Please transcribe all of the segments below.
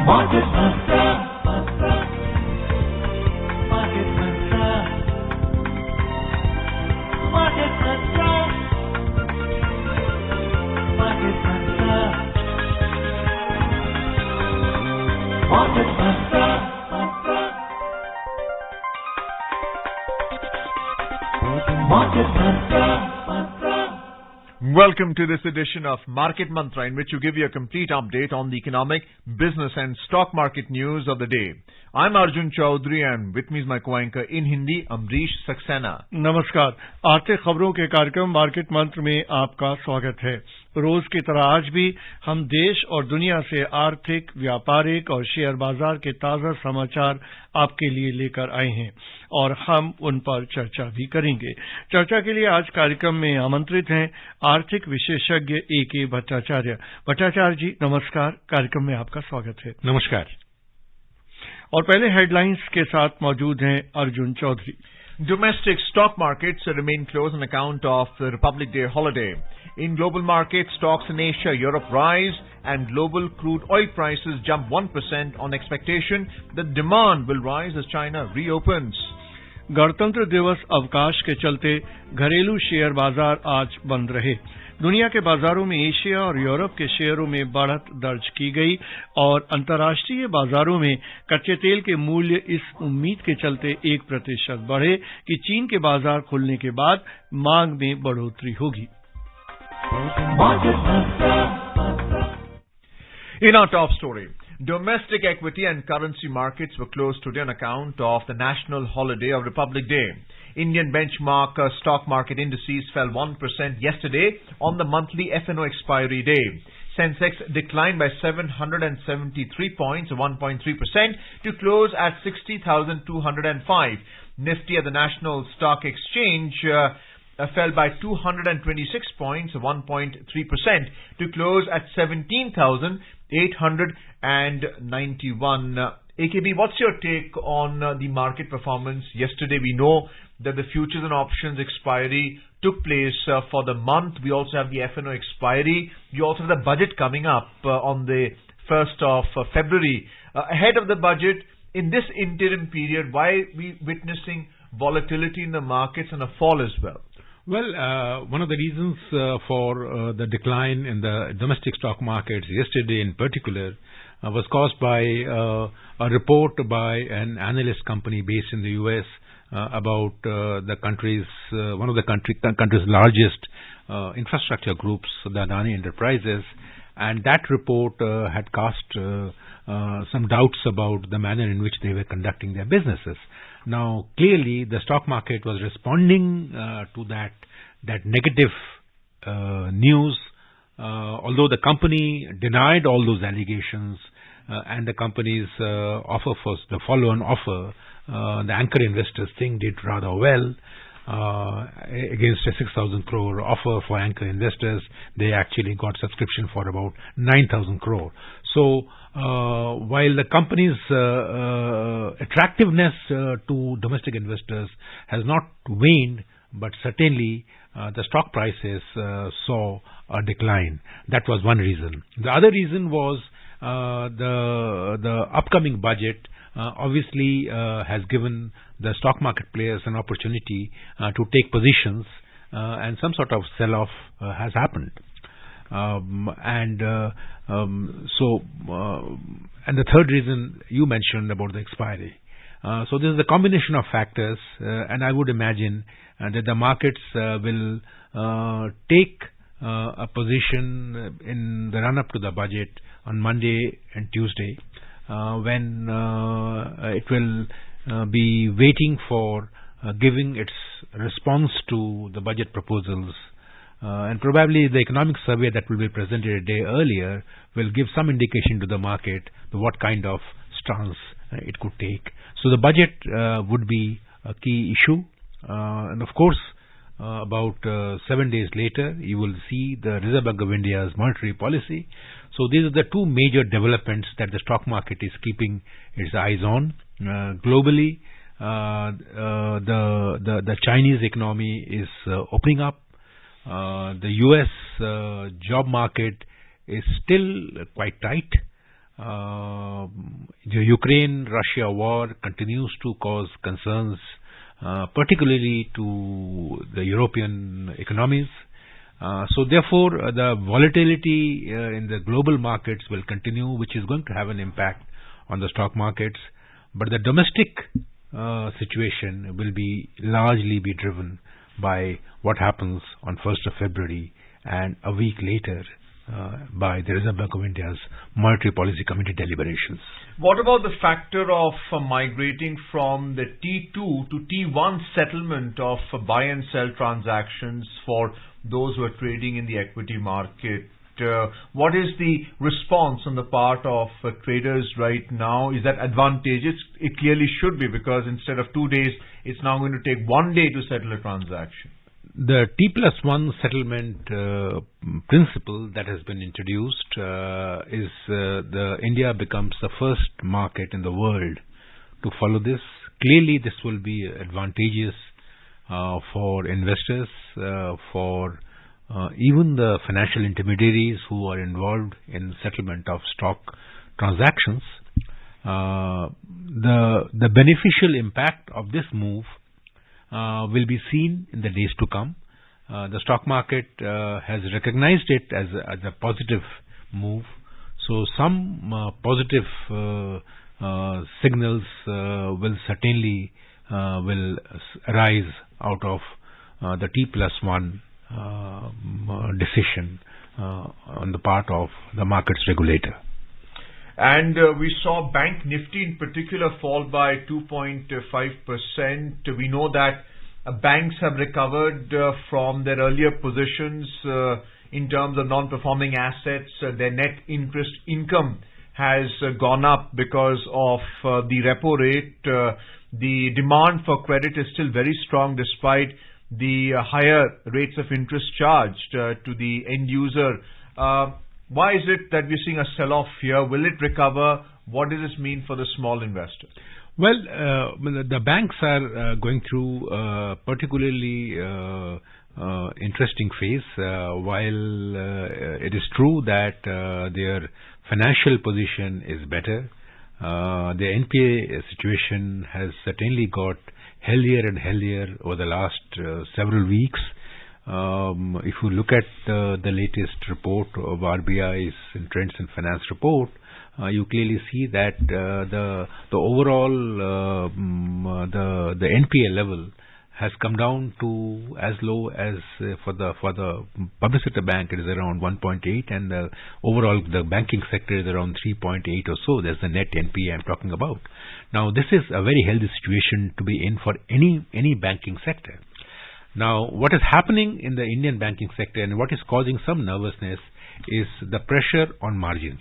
Market Mantra. Market Mantra. Market Mantra. Market Mantra. Market Mantra. Market Mantra. Welcome to this edition of Market Mantra, in which we give you a complete update on the economic, business and stock market news of the day. I'm Arjun Chaudhary and with me is my co-anchor in Hindi, Amrish Saxena. नमस्कार। आर्थिक खबरों के कार्यक्रम market मंत्र में आपका स्वागत है। रोज की तरह आज भी हम देश और दुनिया से आर्थिक, व्यापारिक और शेयर बाजार के ताजा समाचार आपके लिए लेकर आए हैं और हम उन पर चर्चा भी करेंगे। चर्चा के लिए आज कार्यक्रम में आमंत्रित हैं आर्थिक विशेषज्ञ A.K. भट्टाचार्य। भट्टाचार्य जी नमस्कार, कार्यक्रम में आपका स्वागत है। नमस्कार। और पहले हेडलाइंस के साथ मौजूद हैं Arjun Chaudhary. Domestic stock markets remain closed on account of the Republic Day holiday. In global markets, stocks in Asia, Europe rise and global crude oil prices jump 1% on expectation that demand will rise as China reopens. गणतंत्र दिवस अवकाश के चलते घरेलू share बाजार आज बंद रहे। दुनिया के बाजारों में एशिया और यूरोप के शेयरों में बढ़त दर्ज की गई और अंतर्राष्ट्रीय बाजारों में कच्चे तेल के मूल्य इस उम्मीद के चलते 1% बढ़े कि चीन के बाजार खुलने के बाद मांग में बढ़ोतरी होगी। In our top story, domestic equity and currency markets were closed today on account of the national holiday of Republic Day. Indian benchmark stock market indices fell 1% yesterday on the monthly F&O expiry day. Sensex declined by 773 points, 1.3%, to close at 60,205. Nifty at the National Stock Exchange fell by 226 points, 1.3%, to close at 17,891. AKB, what's your take on the market performance yesterday? We know that the futures and options expiry took place for the month. We also have the F&O expiry. You also have the budget coming up on the 1st of February. Ahead of the budget, in this interim period, why are we witnessing volatility in the markets and a fall as well? Well, one of the reasons for the decline in the domestic stock markets yesterday in particular was caused by a report by an analyst company based in the U.S. About the country's one of the country's largest infrastructure groups, the Adani Enterprises, and that report had cast some doubts about the manner in which they were conducting their businesses. Now, clearly, the stock market was responding to that negative news, although the company denied all those allegations, and the company's offer for the follow-on offer, the anchor investors think did rather well. Against a 6,000 crore offer for anchor investors, they actually got subscription for about 9,000 crore. So, while the company's attractiveness to domestic investors has not waned, but certainly the stock prices saw a decline. That was one reason. The other reason was the upcoming budget obviously has given the stock market players an opportunity to take positions, and some sort of sell-off has happened. And the third reason you mentioned about the expiry. So this is a combination of factors, and I would imagine that the markets will take a position in the run-up to the budget on Monday and Tuesday, when it will be waiting for giving its response to the budget proposals. And probably the economic survey that will be presented a day earlier will give some indication to the market what kind of stance it could take. So the budget would be a key issue. And of course, about 7 days later, you will see the Reserve Bank of India's monetary policy. So these are the two major developments that the stock market is keeping its eyes on. Globally, the Chinese economy is opening up. The U.S. job market is still quite tight. The Ukraine-Russia war continues to cause concerns, particularly to the European economies. So therefore, the volatility in the global markets will continue, which is going to have an impact on the stock markets. But the domestic situation will be largely be driven by what happens on 1st of February and a week later by the Reserve Bank of India's Monetary Policy Committee deliberations. What about the factor of migrating from the T2 to T1 settlement of buy and sell transactions for those who are trading in the equity market? What is the response on the part of traders right now? Is that advantageous? It clearly should be, because instead of 2 days, it's now going to take 1 day to settle a transaction. The T+1 settlement principle that has been introduced is the India becomes the first market in the world to follow this. Clearly, this will be advantageous for investors, for even the financial intermediaries who are involved in settlement of stock transactions. The beneficial impact of this move will be seen in the days to come. The stock market has recognized it as a positive move. So some positive signals will certainly will arise out of the T+1 decision on the part of the markets regulator. And we saw Bank Nifty in particular fall by 2.5%. We know that banks have recovered from their earlier positions in terms of non-performing assets. Their net interest income has gone up because of the repo rate. The demand for credit is still very strong despite the higher rates of interest charged to the end user. Why is it that we're seeing a sell-off here? Will it recover? What does this mean for the small investor? Well, the banks are going through a particularly interesting phase. While it is true that their financial position is better, the NPA situation has certainly got healthier and healthier over the last several weeks. If you look at the latest report of RBI's Trends in Finance report, you clearly see that the overall the NPA level has come down to as low as for the public sector bank it is around 1.8, and overall the banking sector is around 3.8 or so. That's the net NPA I'm talking about. Now this is a very healthy situation to be in for any banking sector. Now what is happening in the Indian banking sector and what is causing some nervousness is the pressure on margins.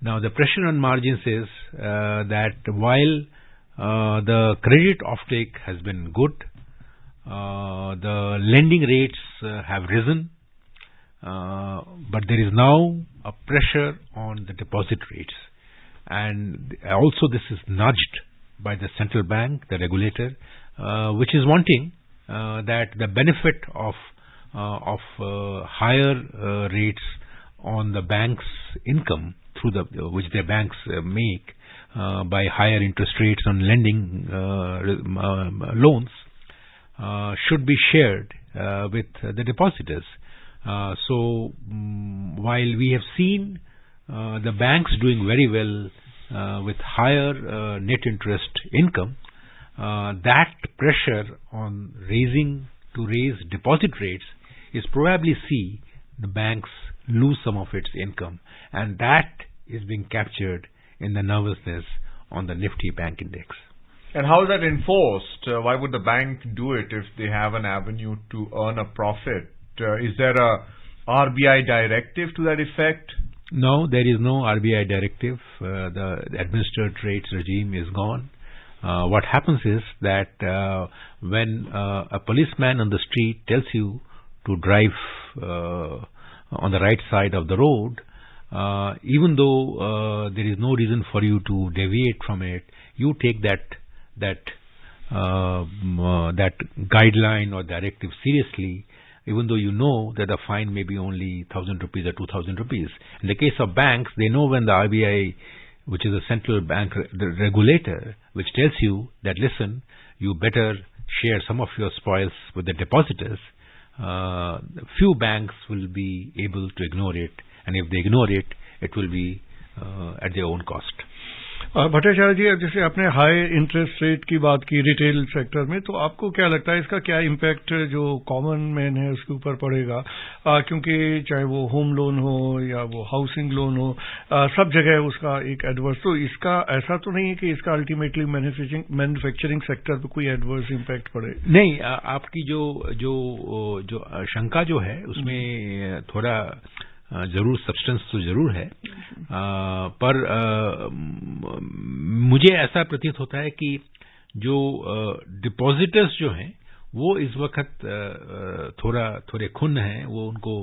Now the pressure on margins is that while the credit offtake has been good, the lending rates have risen, but there is now a pressure on the deposit rates, and also this is nudged by the central bank, the regulator, which is wanting that the benefit of higher rates on the bank's income through which their banks make by higher interest rates on lending loans should be shared with the depositors. So while we have seen the banks doing very well with higher net interest income, that pressure on raise deposit rates is probably see the banks lose some of its income, and that is being captured in the nervousness on the Nifty Bank Index. And how is that enforced? Why would the bank do it if they have an avenue to earn a profit? Is there a RBI directive to that effect? No, there is no RBI directive. The administered rates regime is gone. What happens is that when a policeman on the street tells you to drive on the right side of the road, even though there is no reason for you to deviate from it, you take that guideline or directive seriously. even though you know that the fine may be only 1,000 rupees or 2,000 rupees. In the case of banks, they know when the RBI, which is a central bank the regulator, which tells you that, listen, you better share some of your spoils with the depositors, few banks will be able to ignore it, and if they ignore it, it will be at their own cost. Bhattacharya जी, जैसे आपने high interest rate की बात की retail sector में, तो आपको क्या लगता है इसका क्या इम्पैक्ट जो कॉमन मैन है उसके ऊपर पड़ेगा? क्योंकि चाहे वो होम लोन हो या वो हाउसिंग लोन हो, सब जगह उसका एक एडवर्स, तो इसका ऐसा तो नहीं है कि इसका अल्टीमेटली मैन्युफैक्चरिंग सेक्टर पे कोई एडवर्स इम्पैक्ट पड़े? नहीं, आपकी जो शंका जो है उसमें थोड़ा जरूर सब्सटेंस तो जरूर है, पर मुझे ऐसा प्रतीत होता है कि जो डिपॉजिटर्स जो हैं वो इस वक्त थोड़े खुन्न हैं, वो उनको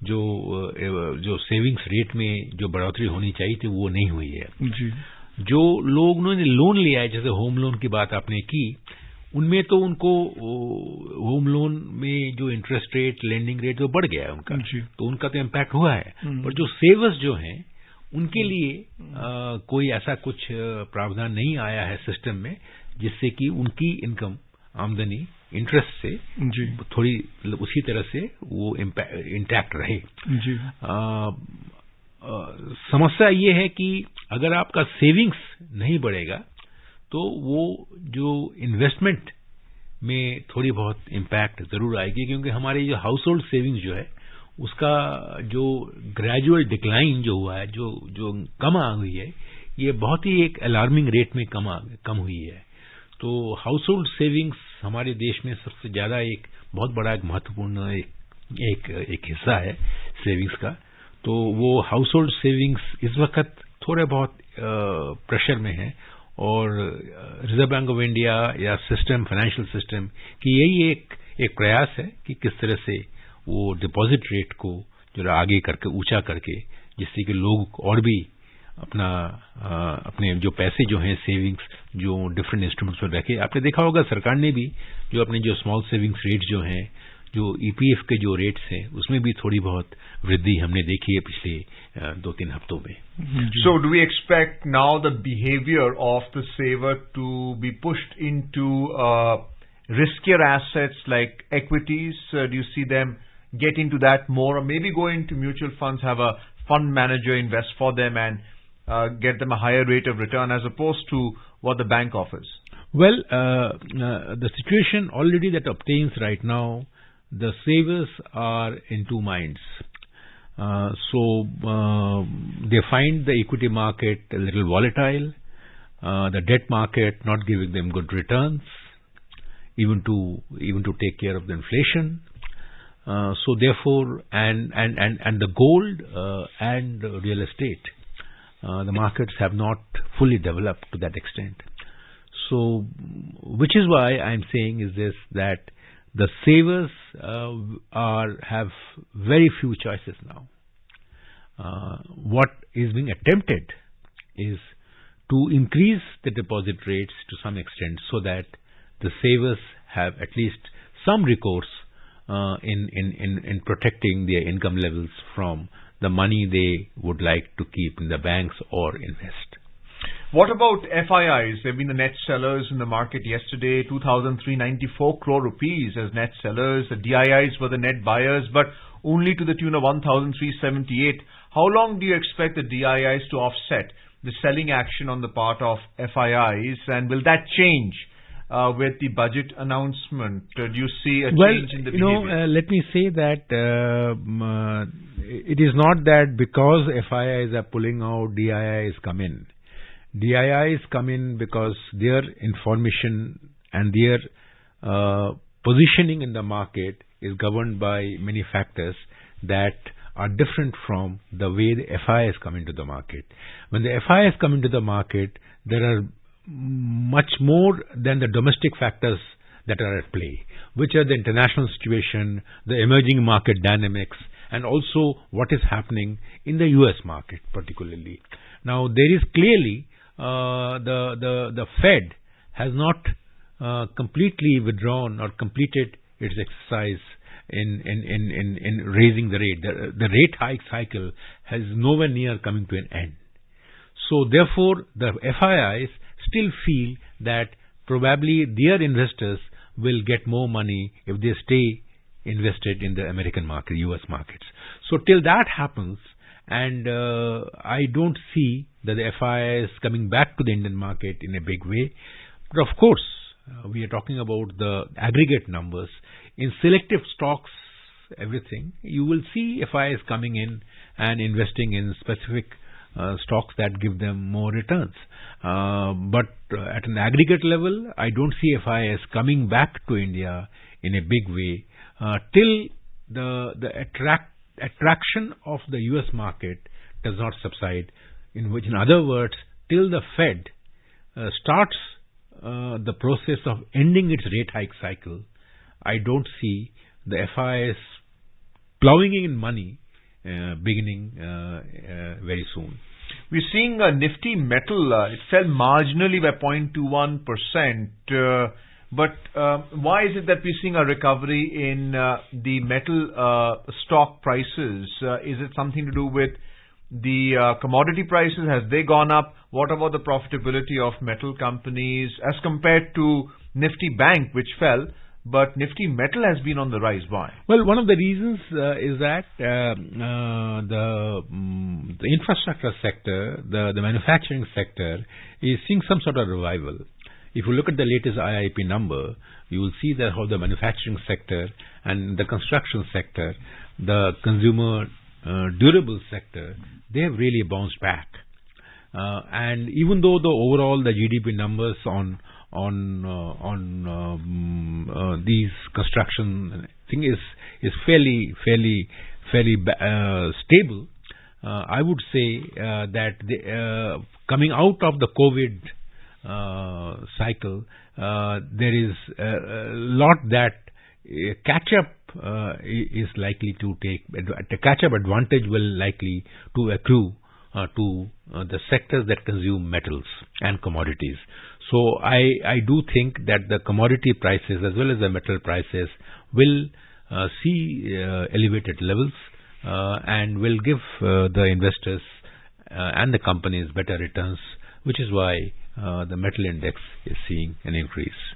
जो सेविंग्स रेट में जो बढ़ोतरी होनी चाहिए थी वो नहीं हुई है जी। जो लोगों ने लोन लिया है, जैसे होम लोन की बात आपने की, उनमें तो उनको होम लोन में जो इंटरेस्ट रेट, लेंडिंग रेट जो बढ़ गया है उनका, तो उनका तो इम्पैक्ट हुआ है। पर जो सेवर्स जो हैं उनके लिए कोई ऐसा कुछ प्रावधान नहीं आया है सिस्टम में जिससे कि उनकी इनकम, आमदनी इंटरेस्ट से थोड़ी उसी तरह से वो इंटैक्ट रहे। समस्या ये है कि अगर आपका सेविंग्स नहीं बढ़ेगा तो वो जो इन्वेस्टमेंट में थोड़ी बहुत इम्पैक्ट जरूर आएगी, क्योंकि हमारी जो हाउस होल्ड सेविंग्स जो है उसका जो ग्रेजुअल डिक्लाइन जो हुआ है, जो कम आ हुई है, ये बहुत ही एक अलार्मिंग रेट में कम हुई है। तो हाउस होल्ड सेविंग्स हमारे देश में सबसे ज्यादा एक बहुत बड़ा एक महत्वपूर्ण एक हिस्सा है सेविंग्स का। तो वो हाउस होल्ड सेविंग्स इस वक्त थोड़े बहुत प्रेशर में है, और रिजर्व बैंक ऑफ इंडिया या सिस्टम, फाइनेंशियल सिस्टम की यही एक प्रयास है कि किस तरह से वो डिपॉजिट रेट को जो आगे करके ऊंचा करके, जिससे कि लोग और भी अपने जो पैसे जो हैं सेविंग्स जो डिफरेंट इंस्ट्रूमेंट्स में रखे। आपने देखा होगा सरकार ने भी जो अपने जो स्मॉल सेविंग्स रेट जो हैं, जो ईपीएफ के जो रेट्स हैं, उसमें भी थोड़ी बहुत वृद्धि हमने देखी है पिछले 2-3 हफ्तों में। So do we expect now the behavior of the saver to be pushed into riskier assets like equities? Do you see them get into that more, or maybe go into mutual funds, have a fund manager invest for them and get them a higher rate of return as opposed to what the bank offers? Well, the situation already that obtains right now, the savers are in two minds. So they find the equity market a little volatile, the debt market not giving them good returns, even to take care of the inflation. So therefore, and the gold and real estate, the markets have not fully developed to that extent. So, which is why I'm saying is this, that the savers have very few choices now. What is being attempted is to increase the deposit rates to some extent so that the savers have at least some recourse in protecting their income levels from the money they would like to keep in the banks or invest. What about FIIs? They've been the net sellers in the market yesterday, 2,394 crore rupees as net sellers. The DIIs were the net buyers, but only to the tune of 1,378. How long do you expect the DIIs to offset the selling action on the part of FIIs, and will that change with the budget announcement? Do you see a change in the behavior? Let me say that it is not that because FIIs are pulling out, DIIs come in. DIIs come in because their information and their positioning in the market is governed by many factors that are different from the way the FIIs come into the market. When the FIIs come into the market, there are much more than the domestic factors that are at play, which are the international situation, the emerging market dynamics, and also what is happening in the US market particularly. Now, there is clearly the Fed has not completely withdrawn or completed its exercise in raising the rate. The rate hike cycle has nowhere near coming to an end. So therefore, the FIIs still feel that probably their investors will get more money if they stay invested in the American market, US markets. So till that happens, and I don't see that the FIIs coming back to the Indian market in a big way. But of course, we are talking about the aggregate numbers. In selective stocks, everything, you will see FIIs coming in and investing in specific stocks that give them more returns. But at an aggregate level, I don't see FIIs coming back to India in a big way till the attraction of the US market does not subside. In other words, till the Fed starts the process of ending its rate hike cycle, I don't see the FIIs plowing in money beginning very soon. We're seeing Nifty Metal, it fell marginally by 0.21%. But why is it that we're seeing a recovery in the metal stock prices? Is it something to do with the commodity prices? Have they gone up? What about the profitability of metal companies as compared to Nifty Bank, which fell? But Nifty Metal has been on the rise. Why? Well, one of the reasons is that the infrastructure sector, the manufacturing sector, is seeing some sort of revival. If you look at the latest IIP number, you will see that how the manufacturing sector and the construction sector, the consumer durable sector, they have really bounced back. And even though the overall the GDP numbers on these construction thing is fairly stable, I would say that coming out of the COVID cycle, there is a lot that catch up is likely to take. The catch up advantage will likely to accrue to the sectors that consume metals and commodities. So I do think that the commodity prices as well as the metal prices will see elevated levels and will give the investors and the companies better returns, which is why the metal index is seeing an increase.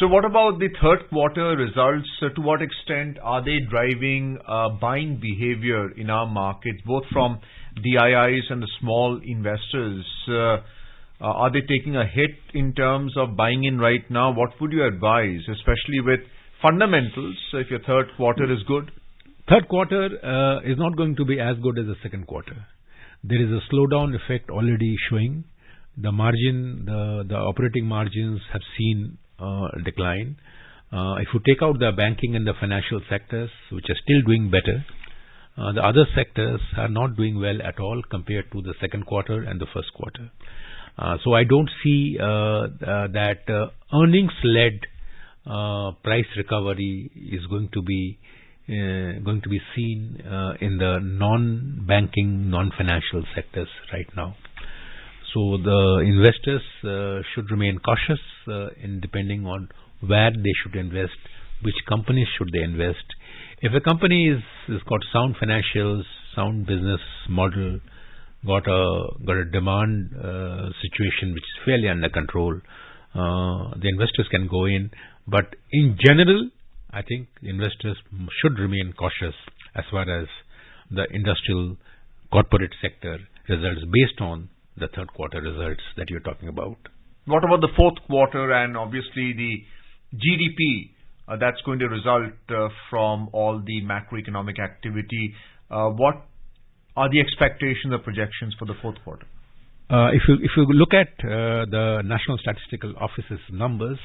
So what about the third quarter results? To what extent are they driving buying behavior in our markets, both from DIIs and the small investors? Are they taking a hit in terms of buying in right now? What would you advise, especially with fundamentals, if your third quarter is good? Third quarter is not going to be as good as the second quarter. There is a slowdown effect already showing. The margin, the operating margins have seen a decline. If you take out the banking and the financial sectors, which are still doing better, the other sectors are not doing well at all compared to the second quarter and the first quarter. So I don't see that earnings-led price recovery is going to be seen in the non-banking, non-financial sectors right now. So the investors should remain cautious in depending on where they should invest, which companies should they invest. If a company is got sound financials, sound business model, got a demand situation which is fairly under control, the investors can go in. But in general, I think investors should remain cautious as far as the industrial corporate sector results based on the third quarter results that you're talking about. What about the fourth quarter and obviously the GDP that's going to result from all the macroeconomic activity? What are the expectations or projections for the fourth quarter? If you look at the National Statistical Office's numbers,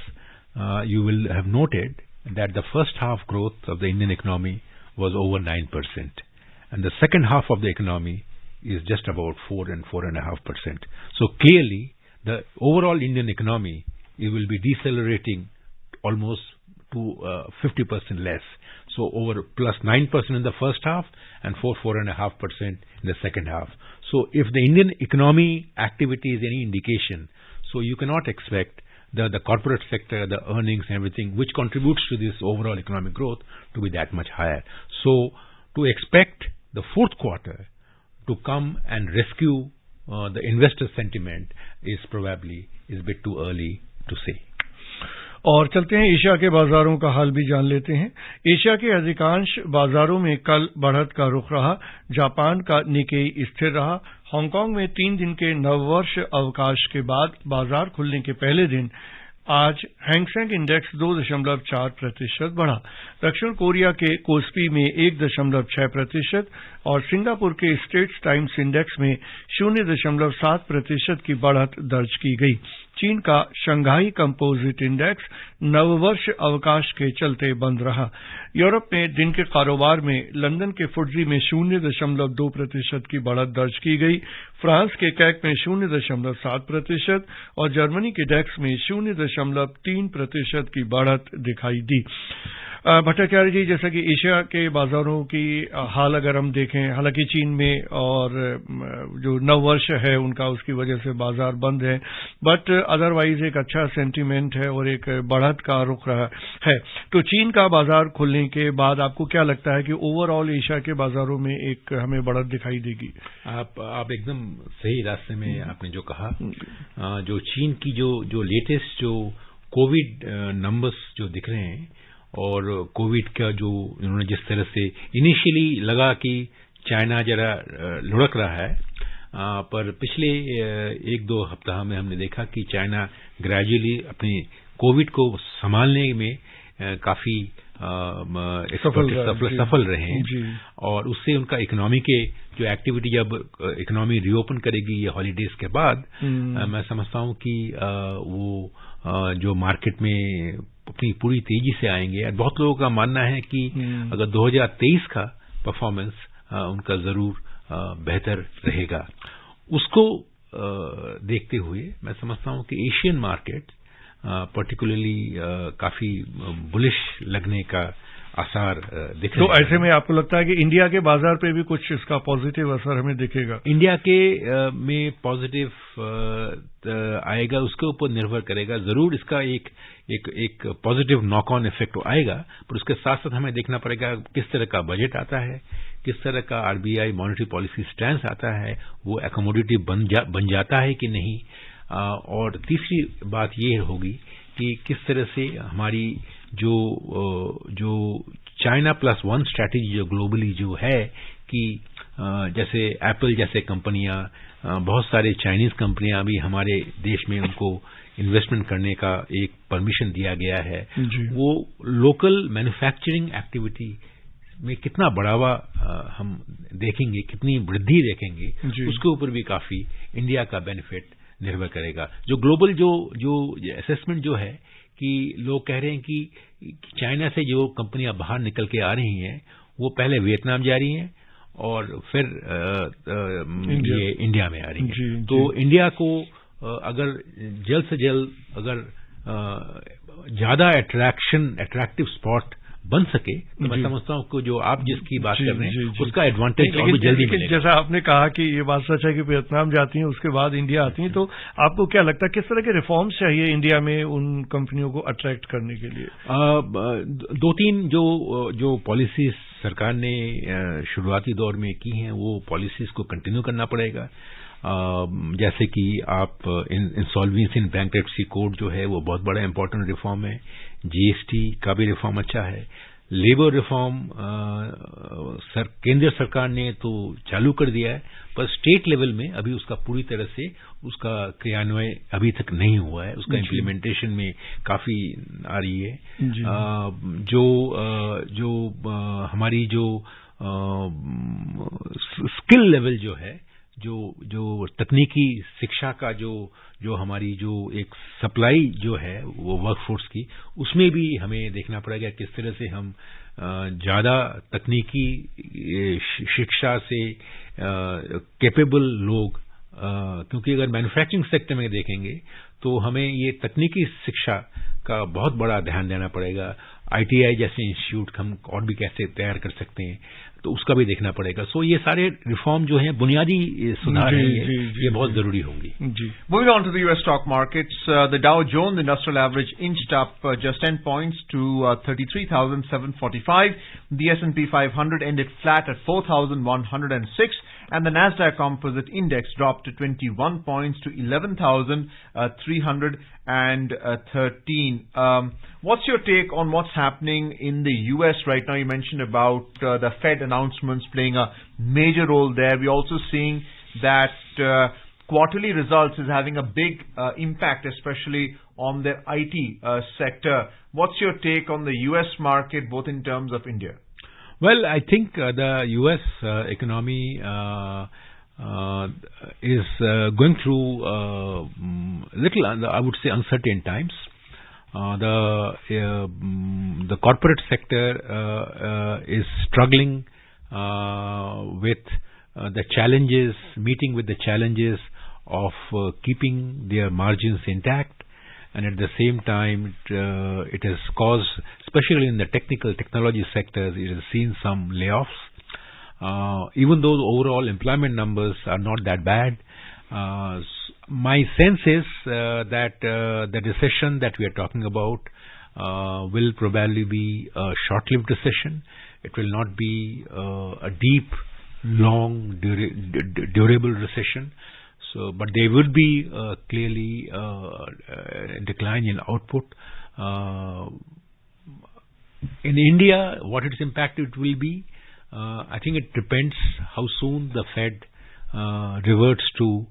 you will have noted that the first half growth of the Indian economy was over 9%, and the second half of the economy is just about 4 and 4.5%. So clearly, the overall Indian economy, it will be decelerating almost to 50% less. So over plus 9% in the first half and 4.5% in the second half. So if the Indian economy activity is any indication, so you cannot expect the corporate sector, the earnings and everything, which contributes to this overall economic growth to be that much higher. So to expect the fourth quarter to come and rescue the investor sentiment is probably a bit too early to say. और चलते हैं Asia के बाजारों का हाल भी जान लेते हैं। एशिया के अधिकांश बाजारों में कल बढ़त का रुख रहा। जापान का निकेई स्थिर रहा। हांगकांग में 3 दिन के नववर्ष अवकाश के बाद बाजार खुलने के पहले दिन आज हैंगसेंग इंडेक्स 2.4% बढ़ा। दक्षिण कोरिया के कोस्पी में 1.6% और सिंगापुर के स्ट्रेट्स टाइम्स इंडेक्स में 0.7% की बढ़त दर्ज की गई। चीन का शंघाई कंपोजिट इंडेक्स नववर्ष अवकाश के चलते बंद रहा। यूरोप में दिन के कारोबार में लंदन के फुटजी में 0.2% की बढ़त दर्ज की गई। फ्रांस के कैक में 0.7% और जर्मनी के डेक्स में 0.3% की बढ़त दिखाई दी। भट्टाचार्य जी, जैसा कि एशिया के बाजारों की हाल अगर हम देखें, हालांकि चीन में और जो नववर्ष है उनका उसकी वजह से बाजार बंद है, बट अदरवाइज एक अच्छा सेंटीमेंट है और एक बढ़त का रुख रहा है। तो चीन का बाजार खुलने के बाद आपको क्या लगता है कि ओवरऑल एशिया के बाजारों में एक हमें बढ़त दिखाई देगी? आप एकदम सही रास्ते में आपने जो कहा। जो चीन की जो लेटेस्ट जो कोविड नंबर्स जो दिख रहे हैं और कोविड का जो इन्होंने जिस तरह से इनिशियली लगा कि चाइना जरा लुढ़क रहा है, पर पिछले 1-2 हफ्ता में हमने देखा कि चाइना ग्रेजुअली अपने कोविड को संभालने में काफी सफल रहे हैं और उससे उनका इकोनॉमी के जो एक्टिविटी, जब इकोनॉमी रीओपन करेगी ये हॉलीडेज के बाद, मैं समझता हूं कि वो जो मार्केट में अपनी पूरी तेजी से आएंगे। और बहुत लोगों का मानना है कि अगर 2023 का परफॉर्मेंस उनका जरूर बेहतर रहेगा। उसको देखते हुए मैं समझता हूं कि एशियन मार्केट पर्टिकुलरली काफी बुलिश लगने का आसार दिख रहे हैं। तो ऐसे में आपको लगता है कि इंडिया के बाजार पे भी कुछ इसका पॉजिटिव असर हमें दिखेगा? इंडिया के में पॉजिटिव आएगा, उसके ऊपर निर्भर करेगा। जरूर इसका एक पॉजिटिव नॉक ऑन इफेक्ट आएगा, पर उसके साथ साथ हमें देखना पड़ेगा किस तरह का बजट आता है, किस तरह का आरबीआई मॉनेटरी पॉलिसी स्टैंस आता है, वो अकोमोडेटिव बन जाता है कि नहीं। और तीसरी बात ये होगी कि किस तरह से हमारी जो चाइना +1 स्ट्रैटेजी जो ग्लोबली जो है कि जैसे एप्पल जैसे कंपनियां, बहुत सारे चाइनीज कंपनियां भी हमारे देश में उनको इन्वेस्टमेंट करने का एक परमिशन दिया गया है। वो लोकल मैन्युफैक्चरिंग एक्टिविटी में कितना बढ़ावा हम देखेंगे, कितनी वृद्धि देखेंगे, उसके ऊपर भी काफी इंडिया का बेनिफिट निर्भर करेगा। जो ग्लोबल जो असेसमेंट जो है कि लोग कह रहे हैं कि चाइना से जो कंपनियां बाहर निकल के आ रही हैं वो पहले वियतनाम जा रही हैं और फिर ये इंडिया में आ रही हैं। तो इंडिया को अगर जल्द से जल्द अगर ज्यादा अट्रैक्टिव स्पॉट बन सके तो मैं समझता हूं कि जो आप जिसकी बात कर रहे हैं उसका एडवांटेज और भी जल्दी मिलेगा। जैसा आपने कहा कि ये बात सच है कि वियतनाम जाती हैं उसके बाद इंडिया आती हैं, तो आपको क्या लगता है किस तरह के रिफॉर्म्स चाहिए इंडिया में उन कंपनियों को अट्रैक्ट करने के लिए? 2-3 जो पॉलिसीज सरकार ने शुरुआती दौर में की हैं वो पॉलिसीज को कंटिन्यू करना पड़ेगा। जैसे कि आप इंसॉल्वेंसी एंड बैंक्रप्सी कोड जो है वो बहुत बड़ा इंपॉर्टेंट रिफॉर्म है। जीएसटी का भी रिफॉर्म अच्छा है। लेबर रिफॉर्म केंद्र सरकार ने तो चालू कर दिया है, पर स्टेट लेवल में अभी उसका पूरी तरह से उसका क्रियान्वयन अभी तक नहीं हुआ है। उसका इम्प्लीमेंटेशन में काफी आ रही है। जो हमारी जो स्किल लेवल जो है, जो तकनीकी शिक्षा का जो हमारी जो एक सप्लाई जो है वो वर्कफोर्स की, उसमें भी हमें देखना पड़ेगा किस तरह से हम ज्यादा तकनीकी शिक्षा से कैपेबल लोग, क्योंकि अगर मैन्युफैक्चरिंग सेक्टर में देखेंगे तो हमें ये तकनीकी शिक्षा का बहुत बड़ा ध्यान देना पड़ेगा। आईटीआई जैसे इंस्टीट्यूट हम और भी कैसे तैयार कर सकते हैं। तो उसका भी देखना पड़ेगा. सो ये सारे रिफॉर्म जो हैं बुनियादी सुधार हैं, ये बहुत जरूरी होंगी. Moving on to the US stock markets, the Dow Jones Industrial Average inched up just 10 points to 33,745. The S&P 500 ended flat at 4,106, and the Nasdaq Composite Index dropped to 21 points to 11,313. What's your take on what's happening in the US right now? You mentioned about the Fed announcements playing a major role there. We're also seeing that quarterly results is having a big impact, especially on the IT sector. What's your take on the US market, both in terms of India? Well, I think the U.S. economy is going through little, I would say, uncertain times. The corporate sector is struggling with the challenges, meeting with the challenges of keeping their margins intact. And at the same time, it has caused, especially in the technology sectors, it has seen some layoffs. Even though the overall employment numbers are not that bad, my sense is that the recession that we are talking about will probably be a short-lived recession. It will not be a deep, long, durable recession. So, but there would be clearly a decline in output. In India, what its impact it will be, I think it depends how soon the Fed reverts to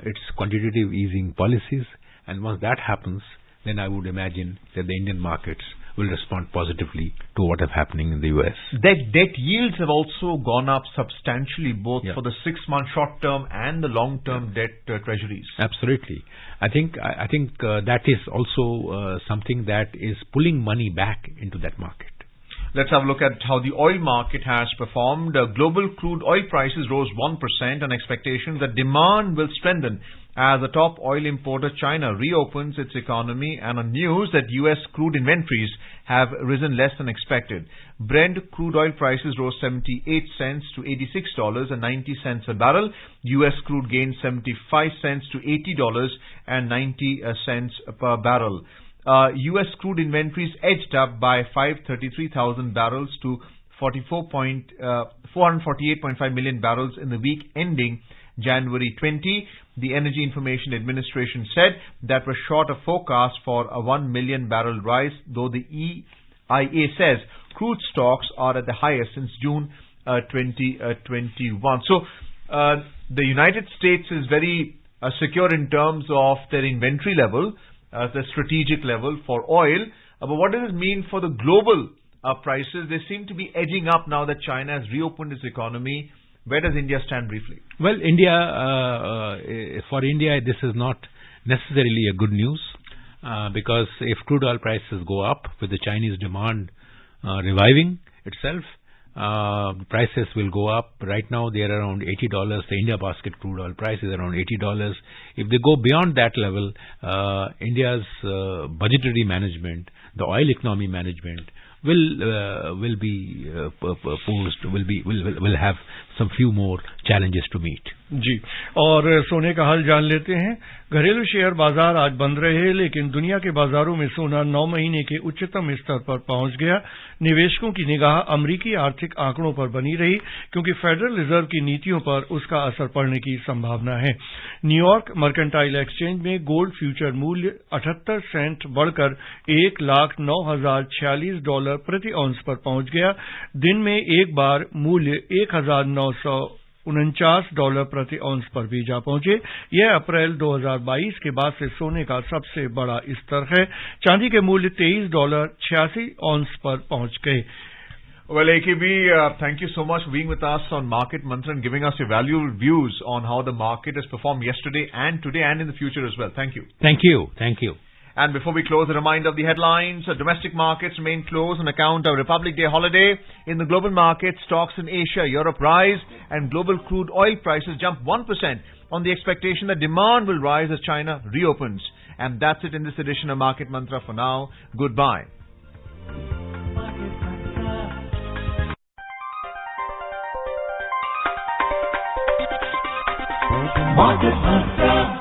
its quantitative easing policies, and once that happens, then I would imagine that the Indian markets will respond positively to what is happening in the U.S. Debt yields have also gone up substantially, both for the 6-month short-term and the long-term debt treasuries. Absolutely. I think that is also something that is pulling money back into that market. Let's have a look at how the oil market has performed. Global crude oil prices rose 1% on expectations that demand will strengthen as the top oil importer China reopens its economy, and on news that U.S. crude inventories have risen less than expected. Brent crude oil prices rose 78 cents to $86.90 a barrel. U.S. crude gained 75 cents to $80.90 per barrel. U.S. crude inventories edged up by 533,000 barrels to 448.5 million barrels in the week ending January 20. The Energy Information Administration said that was short of forecast for a 1 million barrel rise, though the EIA says crude stocks are at the highest since June 2021. So the United States is very secure in terms of their inventory level, the strategic level for oil. But what does this mean for the global prices? They seem to be edging up now that China has reopened its economy. Where does India stand briefly? Well, for India, this is not necessarily a good news because if crude oil prices go up with the Chinese demand reviving itself, prices will go up. Right now, they are around $80. The India basket crude oil price is around $80. If they go beyond that level, India's budgetary management, the oil economy management, will be posed, will have some few more challenges to meet. जी, और सोने का हाल जान लेते हैं. घरेलू share बाजार आज बंद रहे, लेकिन दुनिया के बाजारों में सोना 9 महीने के उच्चतम स्तर पर पहुंच गया. निवेशकों की निगाह अमरीकी आर्थिक आंकड़ों पर बनी रही, क्योंकि फेडरल रिजर्व की नीतियों पर उसका असर पड़ने की संभावना है. न्यूयॉर्क मर्केंटाइल एक्सचेंज में गोल्ड फ्यूचर मूल्य 78 सेंट बढ़कर $1,09,046 प्रति औंस पर पहुंच गया. दिन में एक बार मूल्य $1,949 प्रति औंस पर भी जा पहुंचे. यह अप्रैल 2022 के बाद से सोने का सबसे बड़ा स्तर है. चांदी के मूल्य $23.86 औंस पर पहुंच गए. Well, AKB, thank you so much for being with us on Market Mantra and giving us your valuable views on how the market has performed yesterday and today and in the future as well. Thank you. Thank you. Thank you. And before we close, a reminder of the headlines. Domestic markets remain closed on account of Republic Day holiday. In the global market, stocks in Asia, Europe rise, and global crude oil prices jump 1% on the expectation that demand will rise as China reopens. And that's it in this edition of Market Mantra for now. Goodbye. Market Mantra.